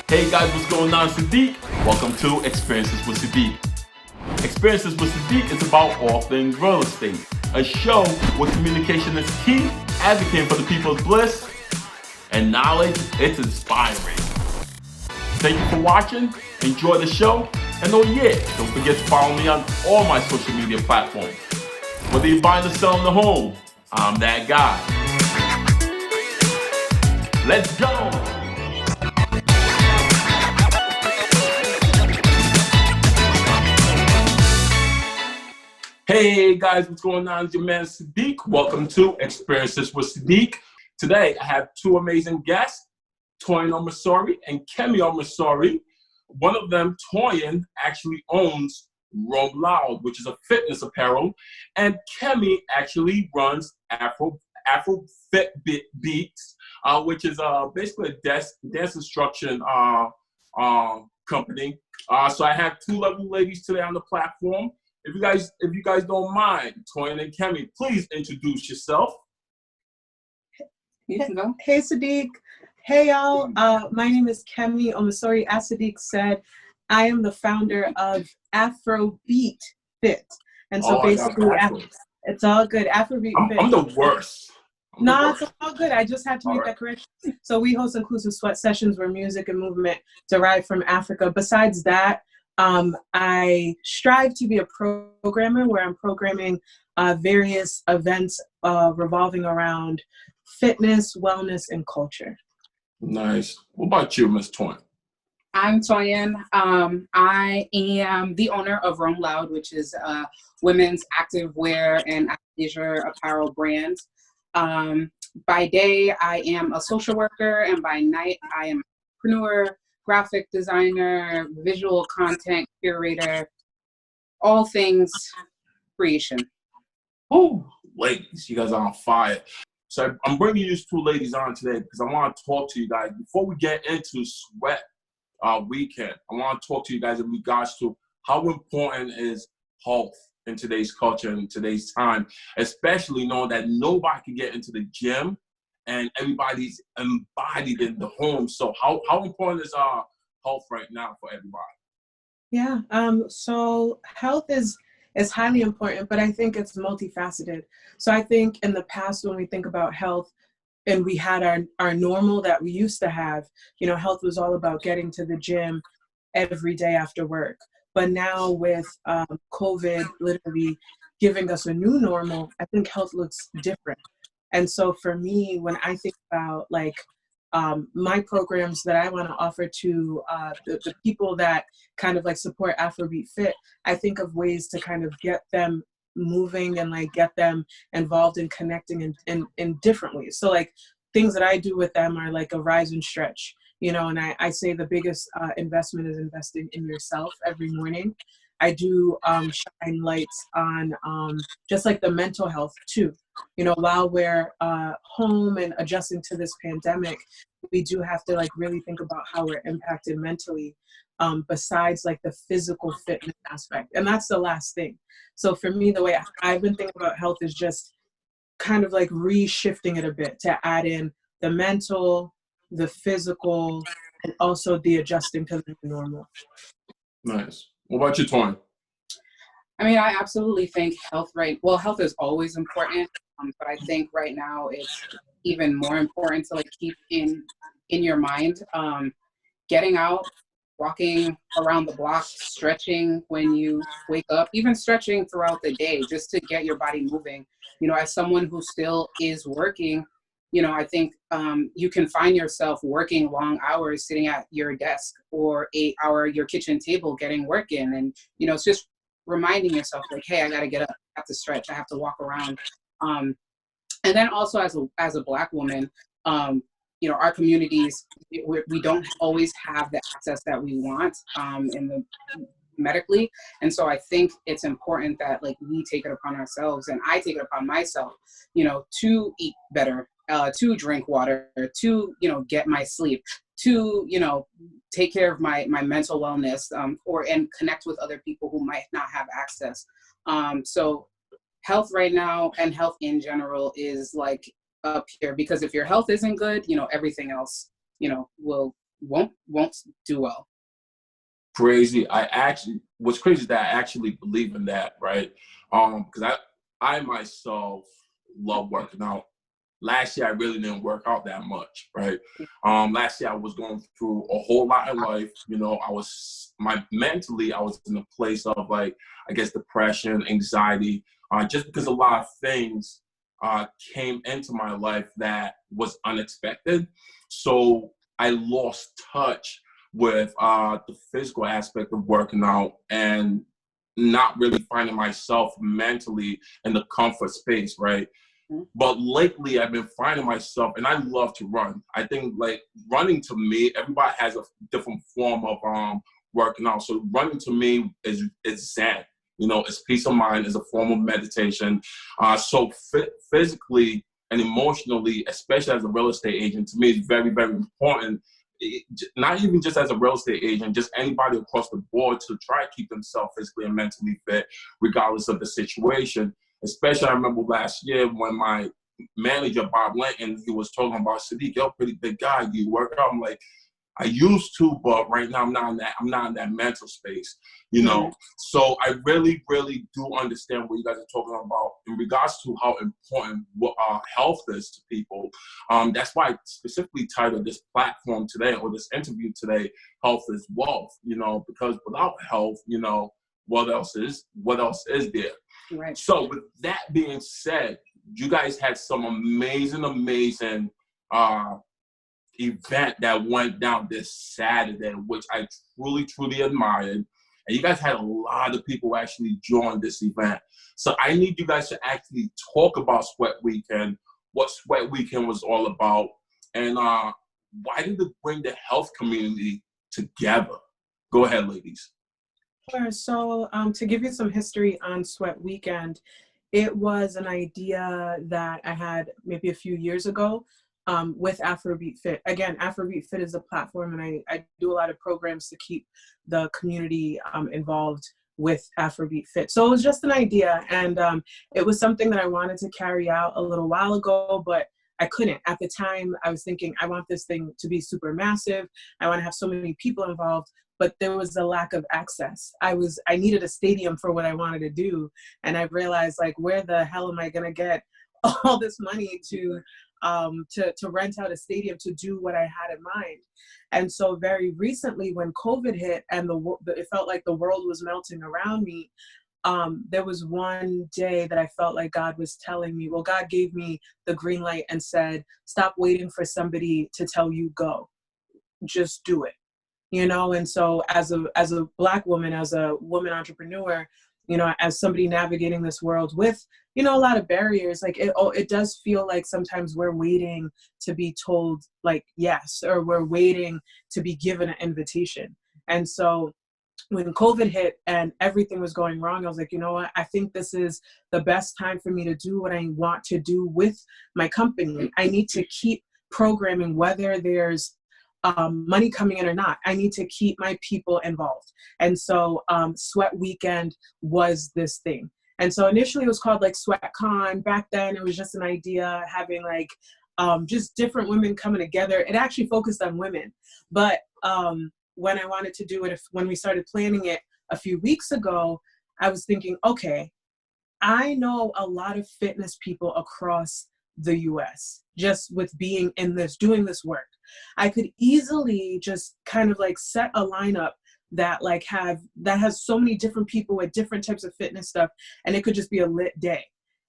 Hey guys, what's going on? Sadiq. Welcome to Experiences with Sadiq. Experiences with Sadiq is about all things real estate. A show where communication is key, advocating for the people's bliss, and knowledge, it's inspiring. Thank you for watching. Enjoy the show. And oh yeah, don't forget to follow me on all my social media platforms. Whether you're buying or selling a home, I'm that guy. Let's go! Hey guys, what's going on? It's your man Sadiq. Welcome to Experiences with Sadiq. Today I have two amazing guests, Toyin Omisore and Kemi Omisore. One of them, Toyin, actually owns Roam Loud, which is a fitness apparel, and Kemi actually runs Afrobeat Beats, which is basically a dance instruction company. So I have two lovely ladies today on the platform. If you guys don't mind, Toyin and Kemi, please introduce yourself. You can go. Hey Sadiq. Hey y'all. My name is Kemi Omisore. As Sadiq said, I am the founder of Afrobeat Fit. And so basically, it's all good. Afrobeat Fit. I'm the worst. It's all good. I just had to make that correction. So we host inclusive sweat sessions where music and movement derive from Africa. Besides that, I strive to be a programmer where I'm programming various events revolving around fitness, wellness, and culture. Nice. What about you, Miss Toyin? I'm Toyin. I am the owner of Roam Loud, which is a women's active wear and athleisure apparel brand. By day, I am a social worker, and by night, I am an entrepreneur, graphic designer, visual content curator, all things creation. Oh, ladies, you guys are on fire. So I'm bringing you two ladies on today because I want to talk to you guys. Before we get into sweat weekend, I want to talk to you guys in regards to how important is health in today's culture and today's time, especially knowing that nobody can get into the gym and everybody's embodied in the home. So how important is health right now for everybody? Yeah, so health is highly important, but I think it's multifaceted. So I think in the past when we think about health and we had our normal that we used to have, health was all about getting to the gym every day after work. But now with COVID literally giving us a new normal, I think health looks different. And so for me, when I think about my programs that I want to offer to the people that kind of support Afrobeat Fit, I think of ways to kind of get them moving and get them involved in connecting in different ways. So things that I do with them are a rise and stretch, and I say the biggest investment is investing in yourself every morning. I do shine lights on just the mental health too. While we're home and adjusting to this pandemic, we do have to really think about how we're impacted mentally, besides the physical fitness aspect. And that's the last thing. So for me, the way I've been thinking about health is just kind of reshifting it a bit to add in the mental, the physical, and also the adjusting to the normal. Nice. What about you, Toyin? I mean, I absolutely think health is always important, but I think right now it's even more important to keep in your mind, getting out, walking around the block, stretching when you wake up, even stretching throughout the day just to get your body moving. As someone who still is working, I think you can find yourself working long hours sitting at your desk or your kitchen table getting work in. And, it's just reminding yourself hey, I got to get up, I have to stretch, I have to walk around. And then also as a Black woman, our communities, we don't always have the access that we want medically. And so I think it's important that we take it upon ourselves, and I take it upon myself, to eat better, to drink water, to, get my sleep, to, take care of my mental wellness, and connect with other people who might not have access. So health right now and health in general is up here, because if your health isn't good, everything else, will won't do well. Crazy. What's crazy is that I actually believe in that, right? Because I myself love working out. Last year, I really didn't work out that much, right? Last year, I was going through a whole lot in life. You know, mentally, I was in a place of, like, I guess, depression, anxiety, just because a lot of things came into my life that was unexpected. So I lost touch with the physical aspect of working out and not really finding myself mentally in the comfort space, right? But lately, I've been finding myself, and I love to run. I think, like, running to me, everybody has a different form of working out. So running to me is zen. You know, it's peace of mind, it's a form of meditation. So physically and emotionally, especially as a real estate agent, to me, it's very, very important. Not even just as a real estate agent, just anybody across the board to try to keep themselves physically and mentally fit, regardless of the situation. Especially, I remember last year when my manager, Bob Linton, he was talking about, Sadiq, you're a pretty big guy. You work out. I'm like, I used to, but right now I'm not in that mental space, you know. So I really, really do understand what you guys are talking about in regards to how important health is to people. That's why I specifically titled this platform today, or this interview today, "Health is Wealth." You know, because without health, you know, what else is there? Right. So with that being said, you guys had some amazing event that went down this Saturday, which I truly admired. And you guys had a lot of people actually join this event. So I need you guys to actually talk about Sweat Weekend, what Sweat Weekend was all about, and why did it bring the health community together? Go ahead, ladies. Sure. So to give you some history on Sweat Weekend, it was an idea that I had maybe a few years ago with Afrobeat Fit. Again, Afrobeat Fit is a platform, and I do a lot of programs to keep the community involved with Afrobeat Fit. So it was just an idea, and it was something that I wanted to carry out a little while ago, but I couldn't. At the time, I was thinking, I want this thing to be super massive. I want to have so many people involved, but there was a lack of access. I needed a stadium for what I wanted to do. And I realized, like, where the hell am I going to get all this money to rent out a stadium to do what I had in mind? And so very recently, when COVID hit and it felt like the world was melting around me, there was one day that I felt like God was telling me, well, God gave me the green light and said, stop waiting for somebody to tell you go, just do it. You know, and so as a Black woman, as a woman entrepreneur, you know, as somebody navigating this world with, you know, a lot of barriers, like it does feel like sometimes we're waiting to be told, like, yes, or we're waiting to be given an invitation. And so when COVID hit and everything was going wrong, I was like, you know what, I think this is the best time for me to do what I want to do with my company. I need to keep programming, whether there's money coming in or not. I need to keep my people involved. And so Sweat Weekend was this thing. And so initially it was called like SweatCon. Back then it was just an idea, having like just different women coming together. It actually focused on women. But when I wanted to do it, when we started planning it a few weeks ago, I was thinking, okay, I know a lot of fitness people across the US, just with being in this, doing this work. I could easily just kind of like set a lineup that has so many different people with different types of fitness stuff, and it could just be a lit day.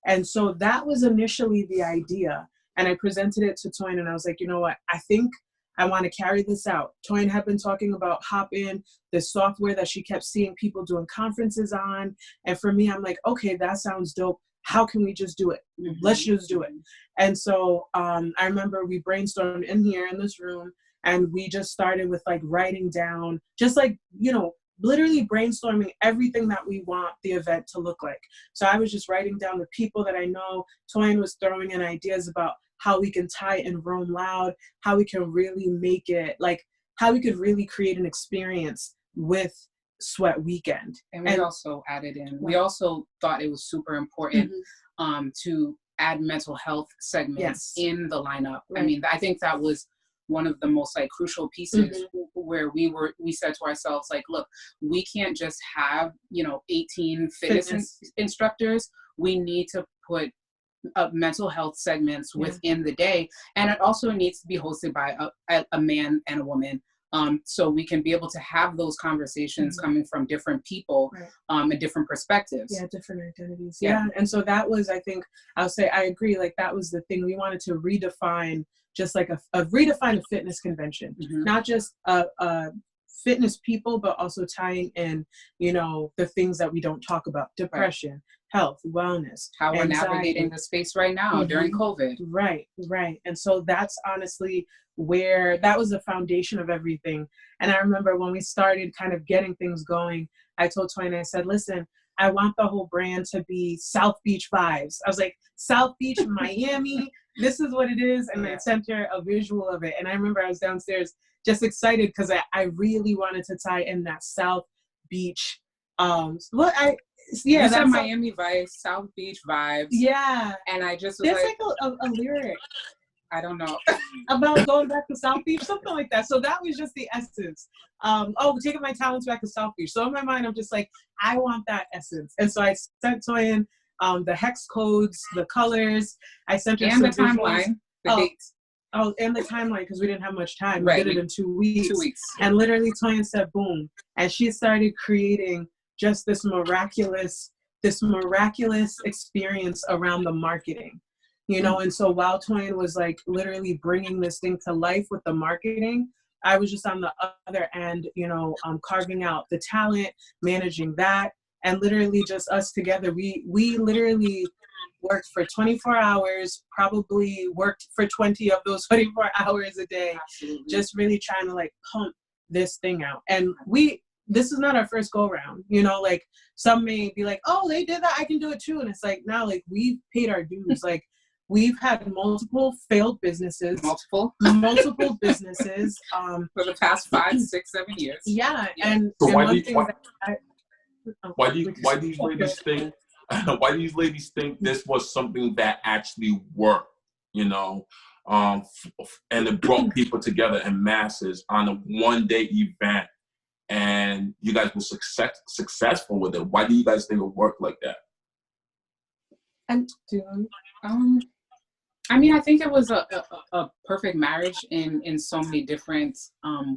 And so that was initially the idea. And I presented it to Toyin, and I was like, you know what, I think I want to carry this out. Toyin had been talking about Hopin, this software that she kept seeing people doing conferences on. And for me, I'm like, okay, that sounds dope. How can we just do it? Let's just do it. And so I remember we brainstormed in here in this room, and we just started with like writing down, just like, you know, literally brainstorming everything that we want the event to look like. So I was just writing down the people that I know. Toyin was throwing in ideas about how we can tie in Roam Loud, how we can really make it, like how we could really create an experience with Sweat Weekend. And we also added in, we also thought it was super important to add mental health segments in the lineup. Right. I mean, I think that was one of the most like crucial pieces where we said to ourselves, like, look, we can't just have, 18 fitness instructors. We need to put mental health segments within the day. And it also needs to be hosted by a man and a woman. So we can be able to have those conversations coming from different people and different perspectives. Yeah, different identities. Yeah. And so that was, I think, I'll say, I agree. Like that was the thing. We wanted to redefine, just like redefine a fitness convention, not just fitness people, but also tying in, the things that we don't talk about: depression, health, wellness, how we're anxiety. Navigating the space right now during COVID. Right. And so that's honestly where that was the foundation of everything. And I remember when we started kind of getting things going, I told Toyin, I said, listen, I want the whole brand to be South Beach vibes. I was like, South Beach, Miami, this is what it is. And I sent her a visual of it. And I remember I was downstairs just excited because I really wanted to tie in that South Beach. You said Miami vibes, South Beach vibes. Yeah. And I just was there's like a lyric. I don't know. About going back to South Beach, something like that. So that was just the essence. Taking my talents back to South Beach. So in my mind, I'm just like, I want that essence. And so I sent Toyin the hex codes, the colors. I sent her and some the timeline, the dates. Oh, and the timeline, because we didn't have much time. Right. We did it in 2 weeks. 2 weeks. And literally Toyin said, boom. And she started creating just this miraculous experience around the marketing. And so while Toyin was like literally bringing this thing to life with the marketing, I was just on the other end, carving out the talent, managing that, and literally just us together. We literally worked for 24 hours, probably worked for 20 of those 24 hours a day. Absolutely. Just really trying to like pump this thing out. And this is not our first go round, like some may be like, oh, they did that, I can do it too. And it's like, now, like, we've paid our dues. Like, we've had multiple failed businesses. Multiple businesses. For the past 5, 6, 7 years. Yeah. And, so why do these ladies think why do these ladies think this was something that actually worked, and it brought people together in masses on a one-day event, and you guys were successful with it? Why do you guys think it worked like that? And I think it was a perfect marriage in so many different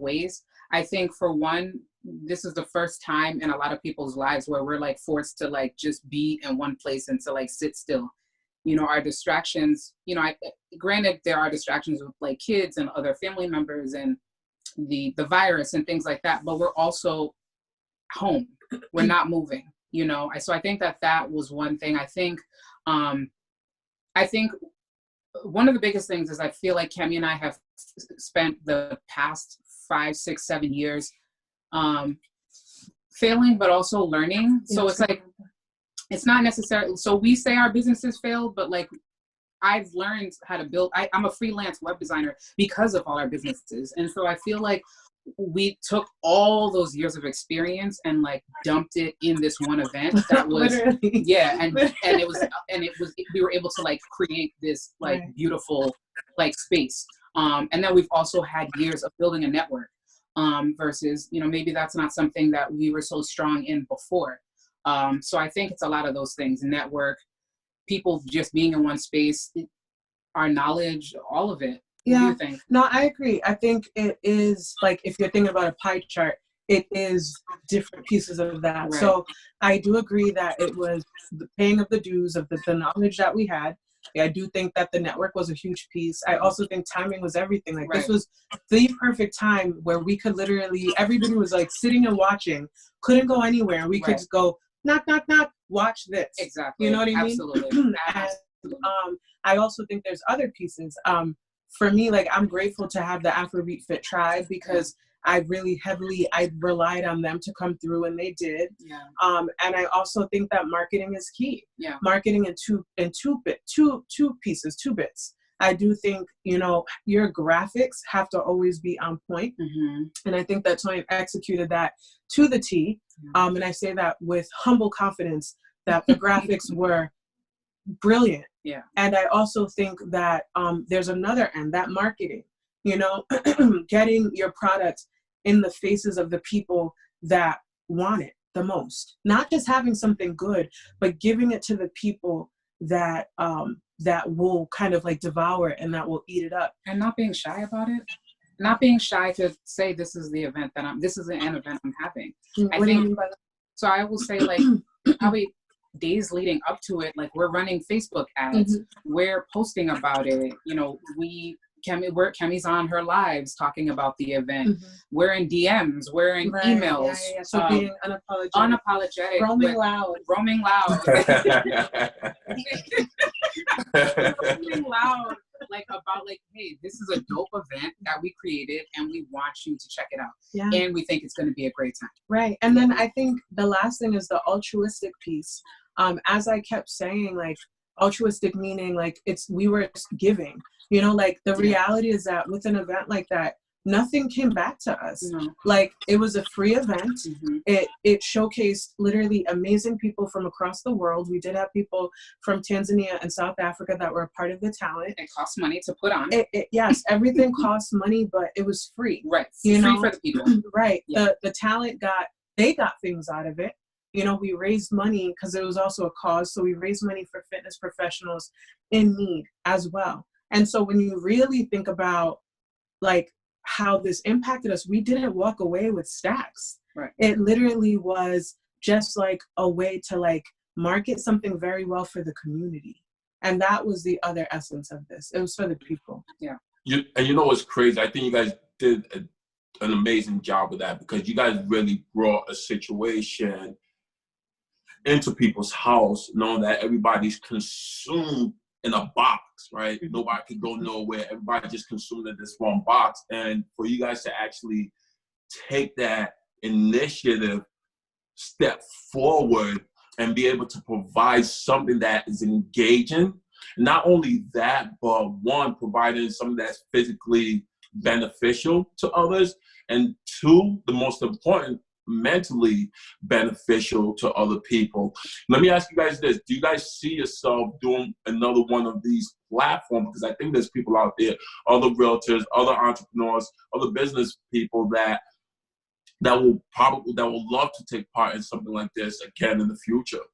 ways. I think, for one, this is the first time in a lot of people's lives where we're like forced to like just be in one place and to like sit still. Our distractions, granted there are distractions with like kids and other family members and the virus and things like that, but we're also home. We're not moving, So I think that was one thing. I think one of the biggest things is I feel like Kemi and I have spent the past 5, 6, 7 years failing, but also learning. So it's like, it's not necessarily, so we say our businesses failed, but like I've learned how to build, I'm a freelance web designer because of all our businesses. And so I feel like we took all those years of experience and like dumped it in this one event that was we were able to like create this like beautiful like space. And then we've also had years of building a network versus, maybe that's not something that we were so strong in before. So I think it's a lot of those things: network, people just being in one space, our knowledge, all of it. What do you think? No, I agree. I think it is like, if you're thinking about a pie chart, it is different pieces of that. Right. So I do agree that it was the paying of the dues of the knowledge that we had. I do think that the network was a huge piece. I also think timing was everything. Like This was the perfect time where we could literally, everybody was like sitting and watching, couldn't go anywhere. We could just go, knock, knock, knock, watch this. Exactly. You know what I mean? Absolutely. And, I also think there's other pieces. For me, like, I'm grateful to have the Afrobeat Fit tribe because I relied on them to come through, and they did. Yeah. And I also think that marketing is key. Yeah. Marketing in two bits. I do think, your graphics have to always be on point. Mm-hmm. And I think that Toyin executed that to the T. Yeah. And I say that with humble confidence that the graphics were brilliant. Yeah. And I also think that there's another end, that marketing. you know, getting your product in the faces of the people that want it the most. Not just having something good, but giving it to the people that that will kind of like devour it and that will eat it up. And not being shy about it. Not being shy to say this is the event that this is an event I'm having. What do you mean by that? So I will say, like, probably days leading up to it, like, we're running Facebook ads, we're posting about it, you know, Kemi's on her lives talking about the event. We're in DMs, we're in emails. So being unapologetic. Roaming loud. Roaming loud, like, about, like, hey, this is a dope event that we created and we want you to check it out. Yeah. And we think it's going to be a great time. Right. And then I think the last thing is the altruistic piece. As I kept saying, like, altruistic meaning, like, we were giving, you know, like, the reality is that with an event like that, nothing came back to us. Like, it was a free event. It showcased literally amazing people from across the world. We did have people from Tanzania and South Africa that were a part of the talent. It cost money to put on. Yes, everything costs money, but it was free. Right. You free know? For the people. Right. Yeah. The talent got things out of it. You know, we raised money because it was also a cause. So we raised money for fitness professionals in need as well. And so when you really think about, like, how this impacted us, we didn't walk away with stacks. Right. It literally was just like a way to, like, market something very well for the community. And that was the other essence of this. It was for the people. Yeah. And you know what's crazy? I think you guys did an amazing job with that, because you guys really brought a situation into people's house, knowing that everybody's consumed in a box, right? Nobody could go nowhere. Everybody just consumed in this one box. And for you guys to actually take that initiative, step forward, and be able to provide something that is engaging. Not only that, but one, providing something that's physically beneficial to others, and two, the most important, mentally beneficial to other people. Let me ask you guys this. Do you guys see yourself doing another one of these platforms? Because I think there's people out there, other realtors, other entrepreneurs, other business people that will love to take part in something like this again in the future.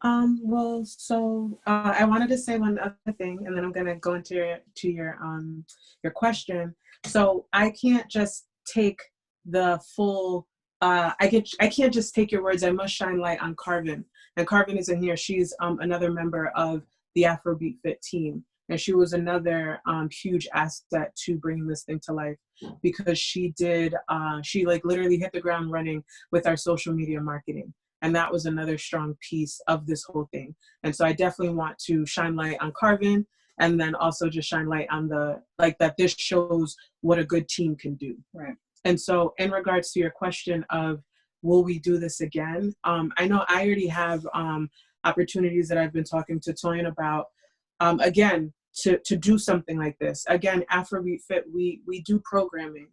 Well, so I wanted to say one other thing, and then I'm gonna go into your question. So I can't just take the full. I can't just take your words. I must shine light on Carvin, and Carvin isn't here. She's another member of the Afrobeat Fit team, and she was another huge asset to bringing this thing to life, because she like literally hit the ground running with our social media marketing. And that was another strong piece of this whole thing. And so I definitely want to shine light on Carvin, and then also just shine light on that this shows what a good team can do. Right. And so in regards to your question of, will we do this again? I know I already have opportunities that I've been talking to Toyin about, again, to do something like this. Again, Afrobeat Fit, we do programming.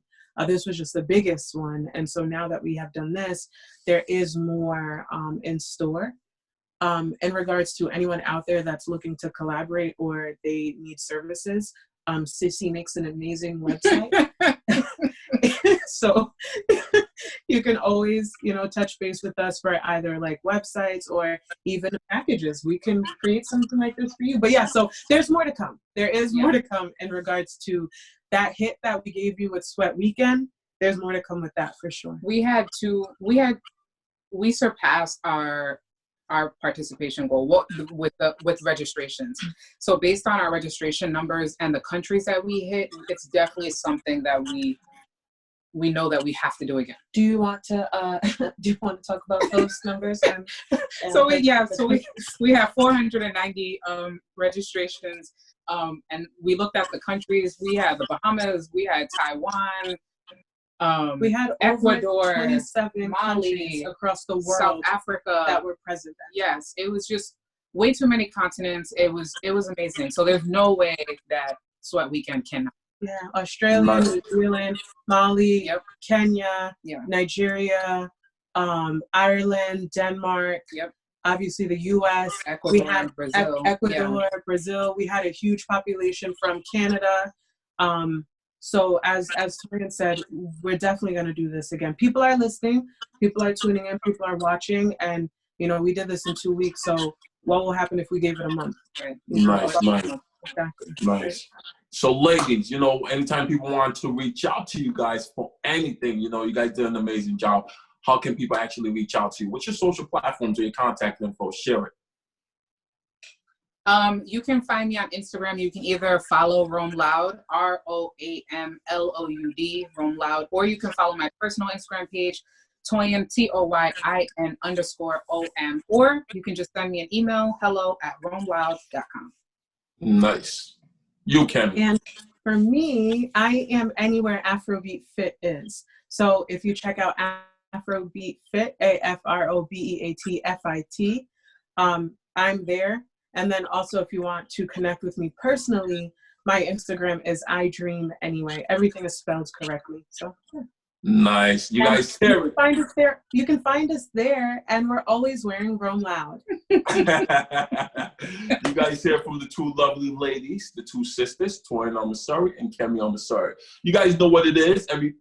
This was just the biggest one. And so now that we have done this, there is more in store. In regards to anyone out there that's looking to collaborate or they need services, Sissy makes an amazing website. So you can always, touch base with us for either like websites or even packages. We can create something like this for you. But yeah, so there's more to come. There is more to come in regards to that hit that we gave you with Sweat Weekend. There's more to come with that for sure. We surpassed our participation goal with registrations. So based on our registration numbers and the countries that we hit, it's definitely something that we know that we have to do again. Do you want to talk about those numbers? So we have 490 registrations. And we looked at the countries. We had the Bahamas, we had Taiwan, we had Ecuador, 27 Mali, across the world, South Africa that were present. Yes, it was just way too many continents. It was amazing. So there's no way that Sweat Weekend cannot. Yeah, Australia, New Zealand, Mali, Kenya, Nigeria, Ireland, Denmark. Yep. Obviously the U.S., Ecuador, we had Brazil. Ecuador, Brazil. We had a huge population from Canada. So as Toyin said, we're definitely going to do this again. People are listening, people are tuning in, people are watching, and we did this in 2 weeks. So what will happen if we gave it a month? Right. Nice. Exactly. Nice. So ladies, anytime people want to reach out to you guys for anything, you guys did an amazing job. How can people actually reach out to you? What's your social platforms or your contact info? Share it. You can find me on Instagram. You can either follow Roam Loud, ROAMLOUD, Roam Loud, or you can follow my personal Instagram page, Toyin, TOYIN_OM, or you can just send me an email, hello@roamloud.com. Nice. You can. And for me, I am anywhere Afrobeat Fit is. So if you check out Afrobeat Fit, AFROBEATFIT, I'm there. And then also, if you want to connect with me personally, my Instagram is IDream anyway. Everything is spelled correctly. So yeah. Nice. You guys you can find us there. You can find us there, and we're always wearing Roam Loud. You guys hear from the two lovely ladies, the two sisters, Toyin Omisore and Kemi Omisore. You guys know what it is. Every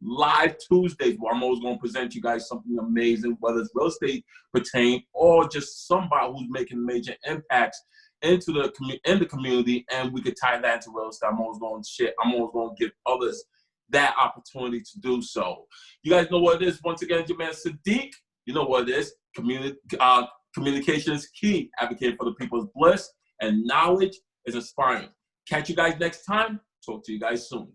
live Tuesdays, where I'm always going to present you guys something amazing, whether it's real estate pertain or just somebody who's making major impacts in the community, and we could tie that into real estate. I'm always going to share. I'm always going to give others that opportunity to do so. You guys know what it is. Once again, your man Sadiq. You know what it is. Communication is key. Advocating for the people's bliss, and knowledge is inspiring. Catch you guys next time. Talk to you guys soon.